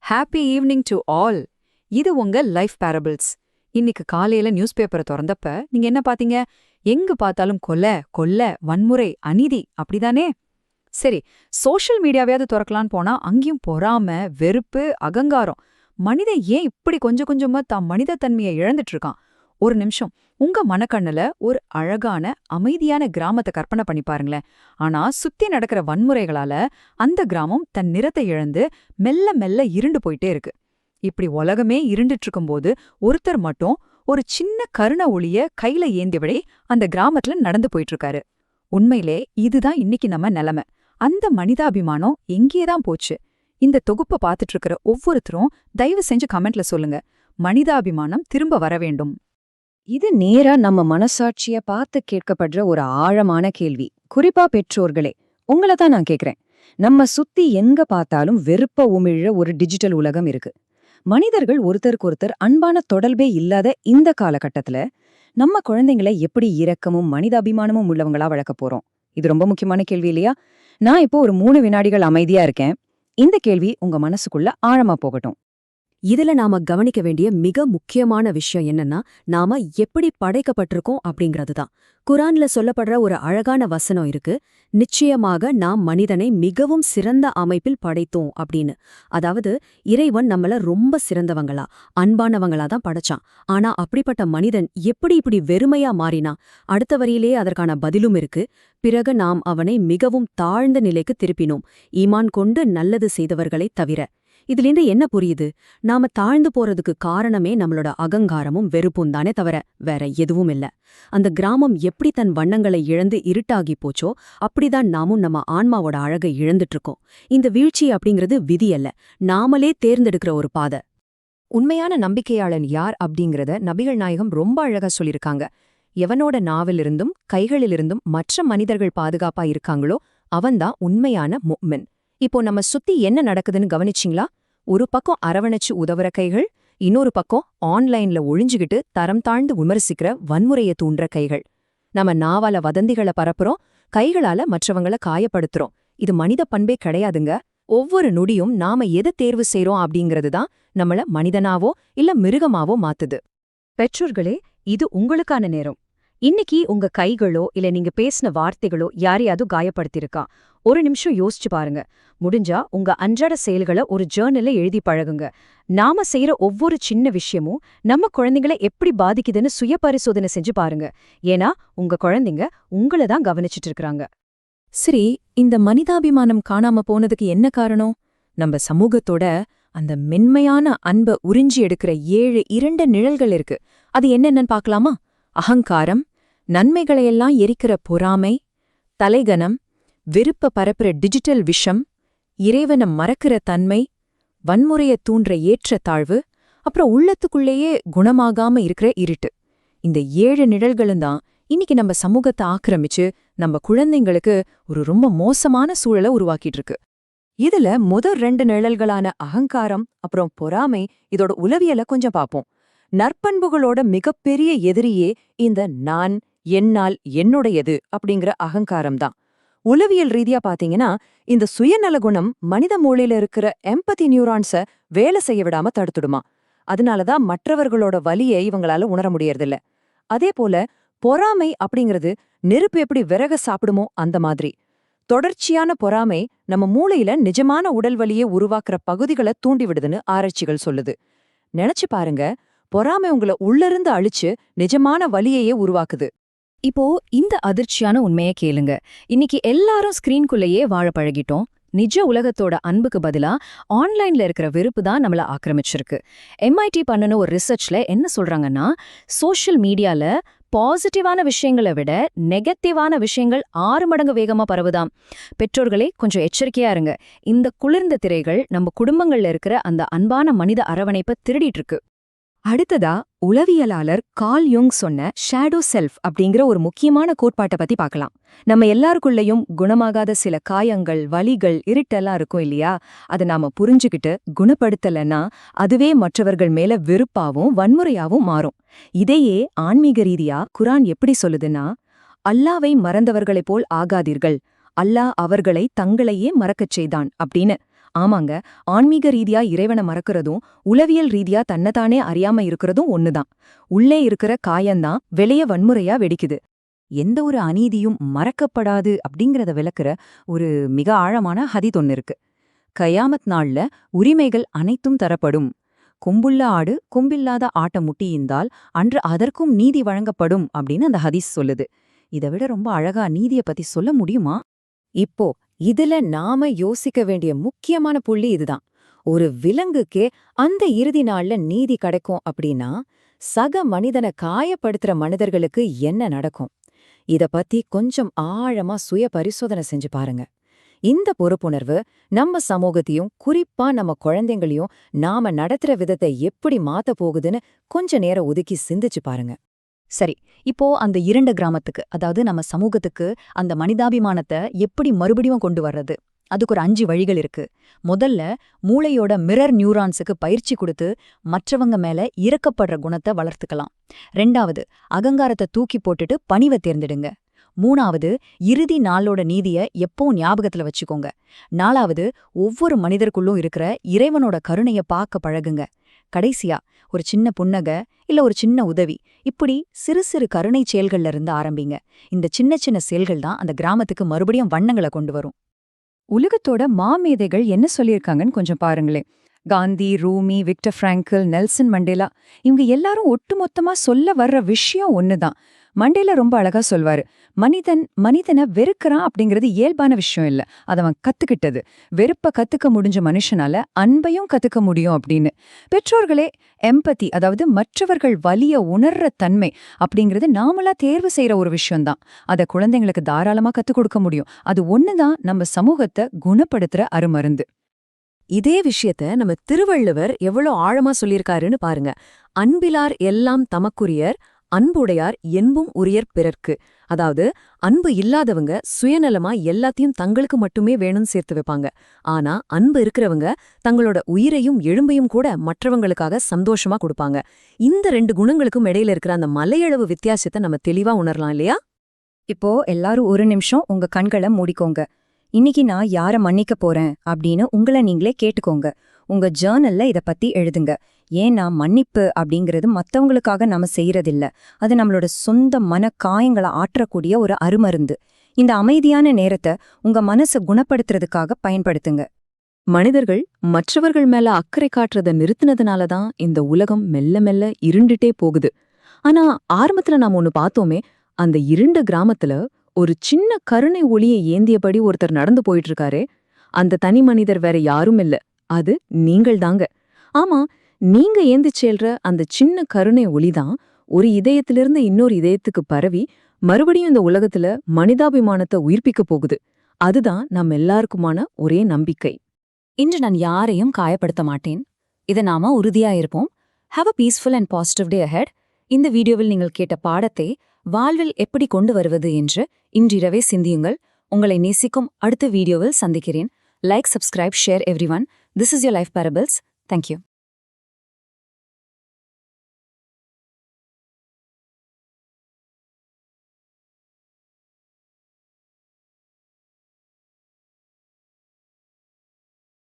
Happy evening to all. இது உங்க life parables. இன்னைக்கு காலையில நியூஸ் பேப்பரை திறந்தப்ப நீங்க என்ன பாத்தீங்க? எங்க பார்த்தாலும் கொலை, கொள்ளை, வன்முறை, அநீதி அப்படிதானே? சரி, சோஷியல் மீடியாவையாவது திறக்கலான்னு போனா அங்கேயும் பொறாம, வெறுப்பு, அகங்காரம். மனிதன் ஏன் இப்படி கொஞ்சம் கொஞ்சமா தான் மனித தன்மையை இழந்துட்டு இருக்கான்? ஒரு நிமிஷம் உங்க மனக்கண்ணுல ஒரு அழகான அமைதியான கிராமத்தை கற்பனை பண்ணி பாருங்களேன். ஆனா சுத்தி நடக்கிற வன்முறைகளால அந்த கிராமம் தன் நிறத்தை இழந்து மெல்ல மெல்ல இருண்டு போயிட்டே இருக்கு. இப்படி உலகமே இருண்டுட்டு இருக்கும்போது ஒருத்தர் மட்டும் ஒரு சின்ன கருண ஒளிய கையில ஏந்தியபடி அந்த கிராமத்துல நடந்து போயிட்டு இருக்காரு. உண்மையிலே இதுதான் இன்னைக்கு நம்ம நிலைமை. அந்த மனிதாபிமானம் எங்கேதான் போச்சு? இந்த தொகுப்பை பார்த்துட்டு இருக்கிற ஒவ்வொருத்தரும் தயவு செஞ்சு கமெண்ட்ல சொல்லுங்க, மனிதாபிமானம் திரும்ப வர வேண்டும். இது நேரா நம்ம மனசாட்சிய பார்த்து கேட்கப்படுற ஒரு ஆழமான கேள்வி. குறிப்பா பெற்றோர்களே, உங்களை தான் நான் கேக்குறேன். நம்ம சுத்தி எங்க பார்த்தாலும் வெறுப்ப உமிழ ஒரு டிஜிட்டல் உலகம் இருக்கு. மனிதர்கள் ஒருத்தருக்கொருத்தர் அன்பான தொடர்பே இல்லாத இந்த காலகட்டத்துல நம்ம குழந்தைங்களை எப்படி இரக்கமும் மனிதாபிமானமும் உள்ளவங்களா வளர்க்க போறோம்? இது ரொம்ப முக்கியமான கேள்வி இல்லையா? நான் இப்போ ஒரு 3 வினாடிகள் அமைதியா இருக்கேன். இந்த கேள்வி உங்க மனசுக்குள்ள ஆழமா போகட்டும். இதுல நாம கவனிக்க வேண்டிய மிக முக்கியமான விஷயம் என்னன்னா, நாம எப்படி படைக்கப்பட்டிருக்கோம் அப்படிங்கறதுதான். குரான்ல சொல்லப்படுற ஒரு அழகான வசனம் இருக்கு, நிச்சயமாக நாம் மனிதனை மிகவும் சிறந்த அமைப்பில் படைத்தோம் அப்படின்னு. அதாவது இறைவன் நம்மள ரொம்ப சிறந்தவங்களா, அன்பானவங்களா தான் படைச்சான். ஆனா அப்படிப்பட்ட மனிதன் எப்படி இப்படி வெறுமையா மாறினா? அடுத்த வரியிலேயே அதற்கான பதிலும் இருக்கு. பிறகு நாம் அவனை மிகவும் தாழ்ந்த நிலைக்கு திருப்பினோம், ஈமான் கொண்டு நல்லது செய்தவர்களை தவிர. இதுலேருந்து என்ன புரியுது? நாம தாழ்ந்து போறதுக்கு காரணமே நம்மளோட அகங்காரமும் வெறுப்பும் தானே தவிர வேற எதுவும் இல்ல. அந்த கிராமம் எப்படி தன் வண்ணங்களை இழந்து இருட்டாகி போச்சோ அப்படிதான் நாமும் நம்ம ஆன்மாவோட அழகை இழந்துட்டு இருக்கோம். இந்த வீழ்ச்சி அப்படிங்கிறது விதி அல்ல, நாமளே தேர்ந்தெடுக்கிற ஒரு பாதை. உண்மையான நம்பிக்கையாளன் யார் அப்படிங்கறத நபிகள் நாயகம் ரொம்ப அழகா சொல்லிருக்காங்க. எவனோட நாவிலிருந்தும் கைகளிலிருந்தும் மற்ற மனிதர்கள் பாதுகாப்பா இருக்காங்களோ அவன்தான் உண்மையான முஃமின். இப்போ நம்ம சுத்தி என்ன நடக்குதுன்னு கவனிச்சிங்களா? ஒரு பக்கம் அரவணைச்சு உதவுற கைகள், இன்னொரு பக்கம் ஆன்லைன்ல ஒழிஞ்சுகிட்டு தரம் தாழ்ந்து விமர்சிக்கிற வன்முறையை தூண்டுற கைகள். நம்ம நாவால வதந்திகளை பரப்புறோம், கைகளால மற்றவங்கள காயப்படுத்துறோம். இது மனித பண்பே கிடையாதுங்க. ஒவ்வொரு நொடியும் நாம எதை தேர்வு செய்றோம் அப்படிங்கிறது தான் நம்மள மனிதனாவோ இல்ல மிருகமாவோ மாத்துது. பெற்றோர்களே, இது உங்களுக்கான நேரம். இன்னைக்கு உங்க கைகளோ இல்ல நீங்க பேசின வார்த்தைகளோ யாரையாவது காயப்படுத்திருக்கா? ஒரு நிமிஷம் யோசிச்சு பாருங்க. முடிஞ்சா உங்க அன்றாட செயல்களை ஒரு ஜேர்னல்ல எழுதி பழகுங்க. நாம செய்யற ஒவ்வொரு சின்ன விஷயமும் நம்ம குழந்தைங்களை எப்படி பாதிக்குதுன்னு சுய பரிசோதனை செஞ்சு பாருங்க. ஏன்னா உங்க குழந்தைங்க உங்களை தான் கவனிச்சுட்டு இருக்காங்க. சரி, இந்த மனிதாபிமானம் காணாம போனதுக்கு என்ன காரணம்? நம்ம சமூகத்தோட அந்த மென்மையான அன்பை உறிஞ்சி எடுக்கிற 7 இருண்ட நிழல்கள் இருக்கு. அது என்னென்னு பார்க்கலாமா? அகங்காரம், நன்மைகளையெல்லாம் எரிக்கிற பொறாமை, தலைகனம், வெறுப்ப பரப்புற டிஜிட்டல் விஷம், இறைவனை மறக்கிற தன்மை, வன்முறைய தூண்டுற ஏற்றத்தாழ்வு, அப்புறம் உள்ளத்துக்குள்ளேயே குணமாகாம இருக்கிற இருட்டு. இந்த 7 நிழல்களும் தான் இன்னைக்கு நம்ம சமூகத்தை ஆக்கிரமிச்சு நம்ம குழந்தைங்களுக்கு ஒரு ரொம்ப மோசமான சூழலை உருவாக்கிட்டு இருக்கு. இதுல முதல் 2 நிழல்களான அகங்காரம் அப்புறம் பொறாமை, இதோட உளவியலை கொஞ்சம் பார்ப்போம். நற்பண்புகளோட மிகப்பெரிய எதிரியே இந்த நான், என்னால், என்னுடையது அப்படிங்கிற அகங்காரம் தான். உளவியல் ரீதியா பாத்தீங்கன்னா இந்த சுயநல குணம் மனித மூளையில இருக்கிற எம்பதி நியூரான்ஸ வேலை செய்ய விடாம தடுத்துடுமா. அதனாலதான் மற்றவர்களோட வலியை இவங்களால உணர முடியறதில்ல. அதே போல பொறாமை அப்படிங்கிறது நெருப்பு எப்படி விறக சாப்பிடுமோ அந்த மாதிரி. தொடர்ச்சியான பொறாமை நம்ம மூளையில நிஜமான உடல் வலியை உருவாக்குற பகுதிகளை தூண்டிவிடுதுன்னு ஆராய்ச்சிகள் சொல்லுது. நினைச்சு பாருங்க, பொறாமை உங்களை உள்ளிருந்து அழிச்சு நிஜமான வலியையே உருவாக்குது. இப்போ இந்த அதிர்ச்சியான உண்மையை கேளுங்க. இன்னைக்கு எல்லாரும் ஸ்கிரீன்குள்ளேயே வாழ பழகிட்டோம். நிஜ உலகத்தோட அன்புக்கு பதிலா ஆன்லைன்ல இருக்கிற வெறுப்பு தான் நம்மள ஆக்கிரமிச்சிருக்கு. MIT பண்ணுன ஒரு ரிசர்ச்ல என்ன சொல்றாங்கன்னா, சோஷியல் மீடியால பாசிட்டிவான விஷயங்களை விட நெகட்டிவான விஷயங்கள் 6 மடங்கு வேகமா பரவுதாம். பெற்றோர்களே, கொஞ்சம் எச்சரிக்கையா இருங்க. இந்த குளிர்ந்த திரைகள் நம்ம குடும்பங்கள்ல இருக்கிற அந்த அன்பான மனித அரவணைப்பை திருடிட்டு இருக்கு. அடுத்ததா உளவியலாளர் கார்ல் யுங் சொன்ன ஷேடோ செல்ஃப் அப்படிங்கிற ஒரு முக்கியமான கோட்பாட்டை பத்தி பார்க்கலாம். நம்ம எல்லாருக்குள்ளேயும் குணமாகாத சில காயங்கள், வலிகள், இருட்டெல்லாம் இருக்கும் இல்லையா? அதை நாம புரிஞ்சுக்கிட்டு குணப்படுத்தலைன்னா அதுவே மற்றவர்கள் மேல வெறுப்பாவும் வன்முறையாவும் மாறும். இதையே ஆன்மீக ரீதியா குரான் எப்படி சொல்லுதுன்னா, அல்லாவை மறந்தவர்களைப் போல் ஆகாதீர்கள், அல்லாஹ் அவர்களை தங்களையே மறக்கச் செய்தான் அப்படின்னு. ஆமாங்க, ஆன்மீக ரீதியா இறைவனை மறக்கறதும் உளவியல் ரீதியா தன்னைத்தானே அறியாம இருக்கிறதும் ஒண்ணுதான். உள்ளே இருக்கிற காயந்தான் வெளிய வன்முறையா வெடிக்குது. எந்த ஒரு அநீதியும் மறக்கப்படாது அப்படிங்கறத விளக்குற ஒரு மிக ஆழமான ஹதீத் ஒன்னு இருக்கு. கயாமத் நாள்ல உரிமைகள் அனைத்தும் தரப்படும். கொம்புள்ள ஆடு கொம்பில்லாத ஆட்ட முட்டியிருந்தால் அன்று அதற்கும் நீதி வழங்கப்படும் அப்படின்னு அந்த ஹதீஸ் சொல்லுது. இதை விட ரொம்ப அழகா நீதிய பத்தி சொல்ல முடியுமா? இப்போ இதுல நாம யோசிக்க வேண்டிய முக்கியமான புள்ளி இதுதான். ஒரு விலங்குக்கே அந்த இறுதி நாள்ல நீதி கிடைக்கும் அப்படின்னா சக மனிதனை காயப்படுத்துற மனிதர்களுக்கு என்ன நடக்கும்? இத பத்தி கொஞ்சம் ஆழமா சுய பரிசோதனை செஞ்சு பாருங்க. இந்த பொறுப்புணர்வு நம்ம சமூகத்தையும் குறிப்பா நம்ம குழந்தைங்களையும் நாம நடத்துற விதத்தை எப்படி மாத்த போகுதுன்னு கொஞ்ச நேரம் ஒதுக்கி சிந்திச்சு பாருங்க. சரி, இப்போ அந்த 2 கிராமத்துக்கு, அதாவது நம்ம சமூகத்துக்கு அந்த மனிதாபிமானத்தை எப்படி மறுபடியும் கொண்டு வர்றது? அதுக்கு ஒரு 5 வழிகள் இருக்கு. முதல்ல, மூளையோட மிரர் நியூரான்ஸுக்கு பயிற்சி கொடுத்து மற்றவங்க மேல இரக்கப்படுற குணத்தை வளர்த்துக்கலாம். 2வது, அகங்காரத்தை தூக்கி போட்டுட்டு பணிவை தேர்ந்தெடுங்க. 3வது, இறுதி நாளோட நீதிய எப்பவும் ஞாபகத்துல வச்சுக்கோங்க. 4வது, ஒவ்வொரு மனிதருக்குள்ளும் இருக்கிற இறைவனோட கருணைய பார்க்க பழகுங்க. கடைசியா, ஒரு சின்ன புன்னகை இல்ல ஒரு சின்ன உதவி, இப்படி சிறு சிறு கருணை செயல்கள்ல இருந்து ஆரம்பிங்க. இந்த சின்ன சின்ன செயல்கள் தான் அந்த கிராமத்துக்கு மறுபடியும் வண்ணங்களை கொண்டு வரும். உலகத்தோட மாமேதைகள் என்ன சொல்லியிருக்காங்கன்னு கொஞ்சம் பாருங்களேன். Gandhi, Rumi, Victor Frankl, Nelson Mandela, இவங்க எல்லாரும் ஒட்டுமொத்தமா சொல்ல வர்ற விஷயம் ஒண்ணுதான். மண்டேலா ரொம்ப அழகா சொல்வாரு, மனிதனை வெறுக்கிறான் அப்படிங்கிறது இயல்பான விஷயம் இல்ல, அது அவன் கத்துக்கிட்டது. வெறுப்ப கத்துக்க முடிஞ்ச மனுஷனால அன்பையும் கத்துக்க முடியும் அப்படின்னு. பெற்றோர்களே எம்பதி, அதாவது மற்றவர்கள் வலிய உணர்ற தன்மை அப்படிங்கிறது நாமளா தேர்வு செய்யற ஒரு விஷயம்தான். அதை குழந்தைங்களுக்கு தாராளமா கத்துக் கொடுக்க முடியும். அது ஒண்ணுதான் நம்ம சமூகத்தை குணப்படுத்துற அருமருந்து. இதே விஷயத்த நம்ம திருவள்ளுவர் எவ்வளவு ஆழமா சொல்லியிருக்காருன்னு பாருங்க. அன்பிலார் எல்லாம் தமக்குரியர், அன்புடையார் என்பும் உரியர் பிறர்க்கு. அதாவது அன்பு இல்லாதவங்க சுயநலமா எல்லாத்தையும் தங்களுக்கு மட்டுமே வேணும்னு சேர்த்து வைப்பாங்க. ஆனா அன்பு இருக்கிறவங்க தங்களோட உயிரையும் எழும்பையும் கூட மற்றவங்களுக்காக சந்தோஷமா கொடுப்பாங்க. இந்த 2 குணங்களுக்கும் இடையில இருக்கிற அந்த மலையளவு வித்தியாசத்தை நம்ம தெளிவா உணரலாம் இல்லையா? இப்போ எல்லாரும் ஒரு நிமிஷம் உங்க கண்களை மூடிக்கோங்க. இன்னைக்கு நான் யாரை மன்னிக்க போறேன் அப்படின்னு உங்களை நீங்களே கேட்டுக்கோங்க. உங்க ஜேர்னல்ல இத பத்தி எழுதுங்க. ஏன்னா மன்னிப்பு அப்படிங்கிறது மத்தவங்களுக்காக நாம செய்யறதில்ல, அது நம்மளோட சொந்த மன காயங்களை ஆற்றக்கூடிய ஒரு அருமருந்து. இந்த அமைதியான நேரத்தை உங்க மனசை குணப்படுத்துறதுக்காக பயன்படுத்துங்க. மனிதர்கள் மற்றவர்கள் மேல அக்கறை காட்டுறத நிறுத்தினதுனால தான் இந்த உலகம் மெல்ல மெல்ல இருண்டுட்டே போகுது. ஆனா ஆரம்பத்துல நாம ஒன்னு பார்த்தோமே, அந்த இருண்ட கிராமத்துல ஒரு சின்ன கருணை ஒளியை ஏந்தியபடி ஒருத்தர் நடந்து போயிட்டு இருக்காரே, அந்த தனி மனிதர் வேற யாரும் இல்ல, அது நீங்கள் தாங்க. ஆமா, நீங்க ஏந்திச் செல்ற அந்த சின்ன கருணை ஒளிதான் ஒரு இதயத்திலிருந்து இன்னொரு இதயத்துக்கு பரவி மறுபடியும் இந்த உலகத்துல மனிதாபிமானத்தை உயிர்ப்பிக்க போகுது. அதுதான் நம்ம எல்லாருக்குமான ஒரே நம்பிக்கை. இன்று நான் யாரையும் காயப்படுத்த மாட்டேன். இதை நாம உறுதியா இருப்போம். Have a peaceful and positive day ahead. இந்த வீடியோவில் நீங்கள் கேட்ட பாடத்தை வாழ்வில் எப்படி கொண்டு வருவது என்று இன்றிரவே சிந்தியுங்கள். உங்களை நேசிக்கும் அடுத்த வீடியோவில் சந்திக்கிறேன். Like, subscribe, share everyone. This is your life parables. Thank you.